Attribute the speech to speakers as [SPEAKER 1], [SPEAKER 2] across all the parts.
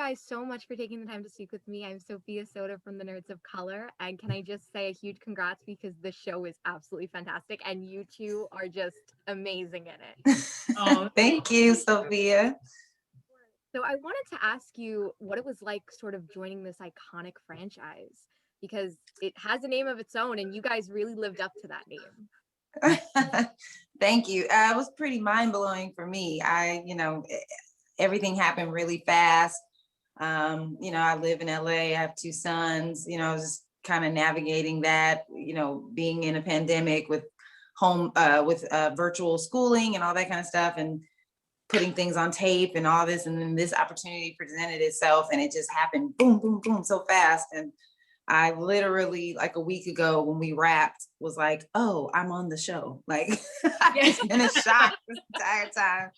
[SPEAKER 1] guys so much for taking the time to speak with me. I'm Sophia Soda from the Nerds of Color. And can I just say a huge congrats because the show is absolutely fantastic and you two are just amazing in it.
[SPEAKER 2] Oh,
[SPEAKER 3] Thank you, Sophia.
[SPEAKER 1] So I wanted to ask you what it was like sort of joining this iconic franchise because it has a name of its own and you guys really lived up to that name.
[SPEAKER 3] Thank you. It was pretty mind-blowing for me. Everything happened really fast. I live in LA. I have two sons. I was just kind of navigating that, being in a pandemic with virtual schooling and all that kind of stuff, and putting things on tape and all this. And then this opportunity presented itself and it just happened boom, boom, boom, so fast. And I literally, like a week ago when we wrapped, was like, oh, I'm on the show. Like, I've been in shock this entire time.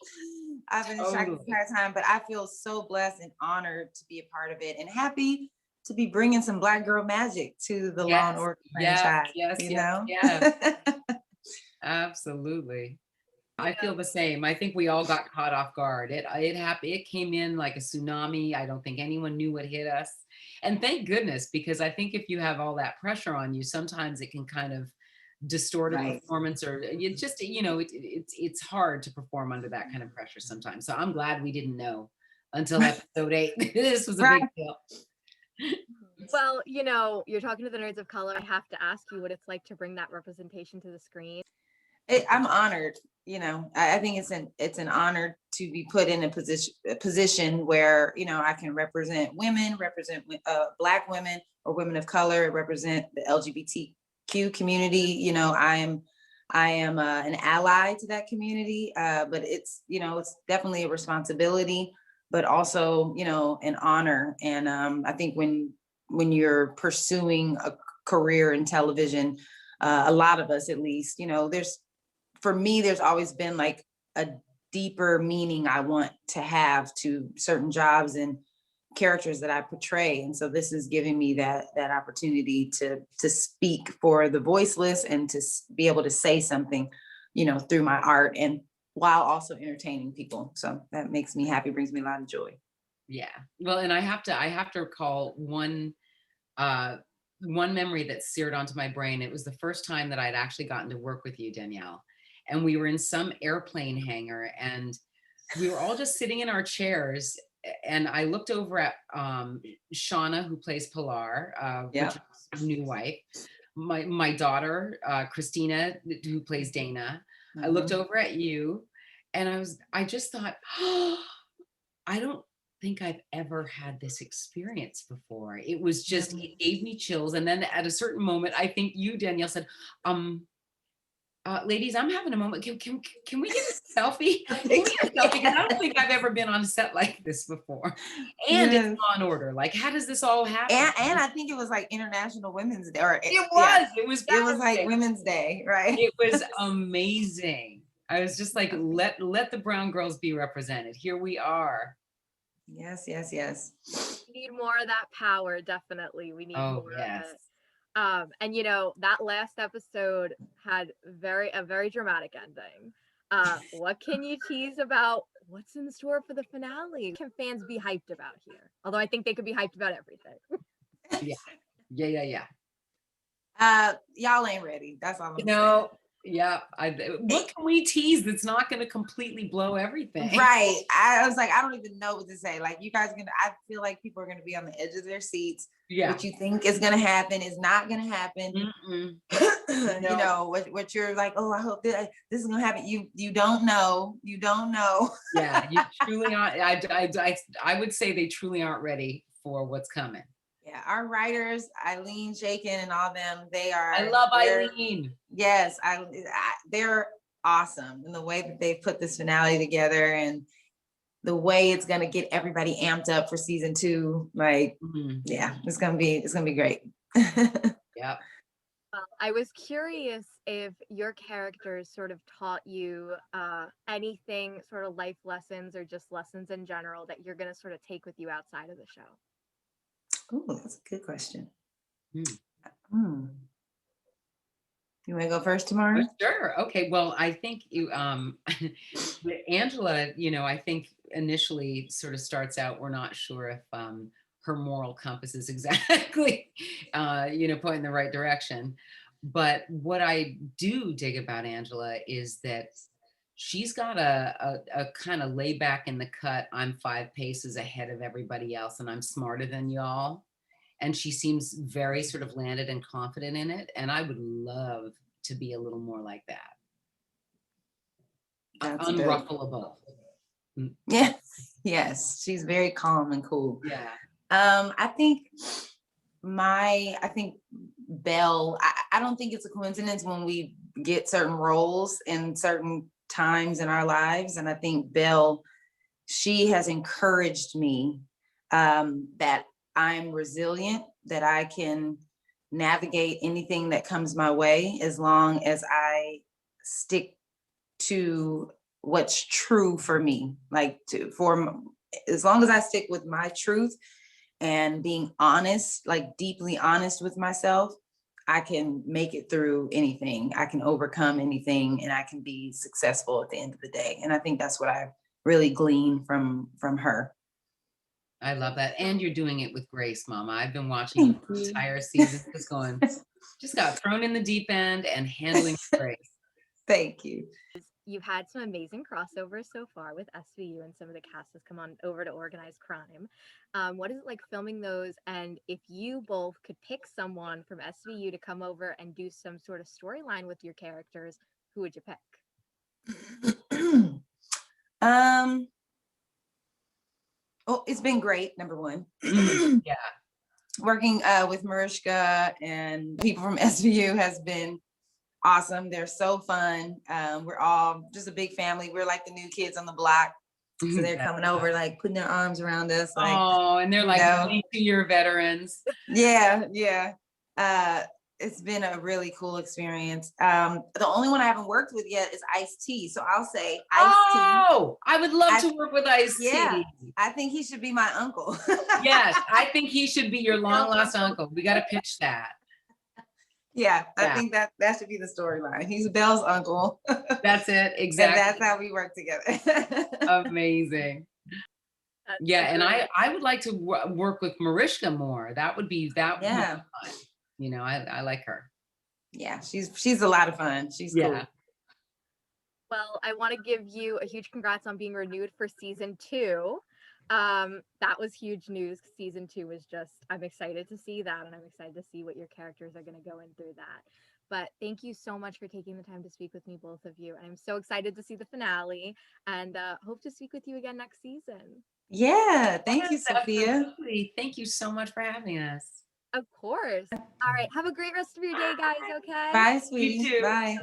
[SPEAKER 3] I've been in shock this entire time, but I feel so blessed and honored to be a part of it and happy to be bringing some Black girl magic to the Law and Order franchise.
[SPEAKER 2] Yes. Absolutely. I feel the same. I think we all got caught off guard. It happened. It came in like a tsunami. I don't think anyone knew what hit us. And thank goodness, because I think if you have all that pressure on you, sometimes it can kind of distort a performance, or you just, it's hard to perform under that kind of pressure sometimes. So I'm glad we didn't know until episode 8. This was a big deal.
[SPEAKER 1] Well, you're talking to the Nerds of Color. I have to ask you what it's like to bring that representation to the screen.
[SPEAKER 3] I'm honored. I think it's an honor to be put in a position where I can represent women, represent Black women or women of color, represent the LGBTQ community. I am an ally to that community, but it's definitely a responsibility, but also an honor. And I think when you're pursuing a career in television, a lot of us, at least, for me, there's always been like a deeper meaning I want to have to certain jobs and characters that I portray. And so this is giving me that opportunity to speak for the voiceless and to be able to say something, through my art, and while also entertaining people. So that makes me happy, brings me a lot of joy.
[SPEAKER 2] Yeah. Well, and I have to recall one memory that seared onto my brain. It was the first time that I'd actually gotten to work with you, Danielle. And we were in some airplane hangar and we were all just sitting in our chairs. And I looked over at Shauna, who plays Pilar, which is new wife, my daughter, Christina, who plays Dana. I looked over at you and I just thought, oh, I don't think I've ever had this experience before. It was just, it gave me chills. And then at a certain moment, I think you, Danielle, said, ladies, I'm having a moment. Can we get a selfie? Because I don't think I've ever been on a set like this before. And it's Law and Order. Like, how does this all happen?
[SPEAKER 3] And I think it was like International Women's Day.
[SPEAKER 2] It was
[SPEAKER 3] like Women's Day, right?
[SPEAKER 2] It was amazing. I was just like, let the brown girls be represented. Here we are.
[SPEAKER 3] Yes.
[SPEAKER 1] We need more of that power, definitely. We need more of it. And that last episode had a very dramatic ending. What can you tease about what's in store for the finale? Can fans be hyped about here? Although I think they could be hyped about everything.
[SPEAKER 2] Yeah.
[SPEAKER 3] Y'all ain't ready. That's all I'm saying.
[SPEAKER 2] Yeah. What can we tease that's not going to completely blow everything?
[SPEAKER 3] Right. I was like, I don't even know what to say. Like, you guys I feel like people are going to be on the edge of their seats. Yeah. What you think is going to happen is not going to happen. What you're like, oh, I hope this is going to happen. You don't know. You don't know.
[SPEAKER 2] Yeah, you truly aren't. I would say they truly aren't ready for what's coming.
[SPEAKER 3] Yeah, our writers, Eileen, Jakin, and all them, I
[SPEAKER 2] love Eileen.
[SPEAKER 3] Yes, they're awesome in the way that they put this finale together and the way it's gonna get everybody amped up for season 2. Like, yeah, it's gonna be great.
[SPEAKER 2] Yeah.
[SPEAKER 1] Well, I was curious if your characters sort of taught you anything, sort of life lessons or just lessons in general that you're gonna sort of take with you outside of the show.
[SPEAKER 3] Oh, that's a good question. You want to go first, Tamara?
[SPEAKER 2] Sure. Okay. Well, I think Angela, I think initially sort of starts out, we're not sure if her moral compass is exactly, pointing in the right direction. But what I do dig about Angela is that she's got a kind of lay back in the cut, I'm 5 paces ahead of everybody else and I'm smarter than y'all. And she seems very sort of landed and confident in it. And I would love to be a little more like that.
[SPEAKER 3] That's
[SPEAKER 2] unruffleable.
[SPEAKER 3] Yes, she's very calm and cool.
[SPEAKER 2] Yeah.
[SPEAKER 3] I think Belle, I don't think it's a coincidence when we get certain roles in certain times in our lives. And I think Belle, she has encouraged me that I'm resilient, that I can navigate anything that comes my way as long as I stick to what's true for me, as long as I stick with my truth and being honest, like deeply honest with myself, I can make it through anything. I can overcome anything and I can be successful at the end of the day. And I think that's what I really gleaned from her.
[SPEAKER 2] I love that. And you're doing it with grace, Mama. I've been watching the entire season, just got thrown in the deep end and handling grace.
[SPEAKER 3] Thank you.
[SPEAKER 1] You've had some amazing crossovers so far with SVU, and some of the cast has come on over to Organized Crime. What is it like filming those? And if you both could pick someone from SVU to come over and do some sort of storyline with your characters, who would you pick?
[SPEAKER 3] Well, it's been great, number one.
[SPEAKER 2] Yeah.
[SPEAKER 3] Working with Mariska and people from SVU has been awesome. They're so fun. We're all just a big family. We're like the new kids on the block. So they're coming over, like putting their arms around us. Like,
[SPEAKER 2] oh, and they're like 22-year veterans.
[SPEAKER 3] Yeah. It's been a really cool experience. The only one I haven't worked with yet is Ice-T. So I'll say Ice-T.
[SPEAKER 2] Oh, I would love to work with Ice-T.
[SPEAKER 3] Yeah, I think he should be my uncle.
[SPEAKER 2] Yes, I think he should be your long lost uncle. We got to pitch that.
[SPEAKER 3] Yeah, I think that should be the storyline. He's Belle's uncle.
[SPEAKER 2] That's it, exactly.
[SPEAKER 3] And that's how we work together.
[SPEAKER 2] Amazing. Yeah, and I would like to work with Mariska more. That would be fun. I like her. Yeah,
[SPEAKER 3] she's a lot of fun. She's cool.
[SPEAKER 1] Well, I want to give you a huge congrats on being renewed for season 2. That was huge news. Season 2 was I'm excited to see that, and I'm excited to see what your characters are going to go in through that. But thank you so much for taking the time to speak with me, both of you. And I'm so excited to see the finale, and hope to speak with you again next season.
[SPEAKER 3] Yeah, thank you, Sophia.
[SPEAKER 2] Absolutely. Thank you so much for having us.
[SPEAKER 1] Of course. All right. Have a great rest of your day, guys. Okay.
[SPEAKER 3] Bye, sweetie. Bye.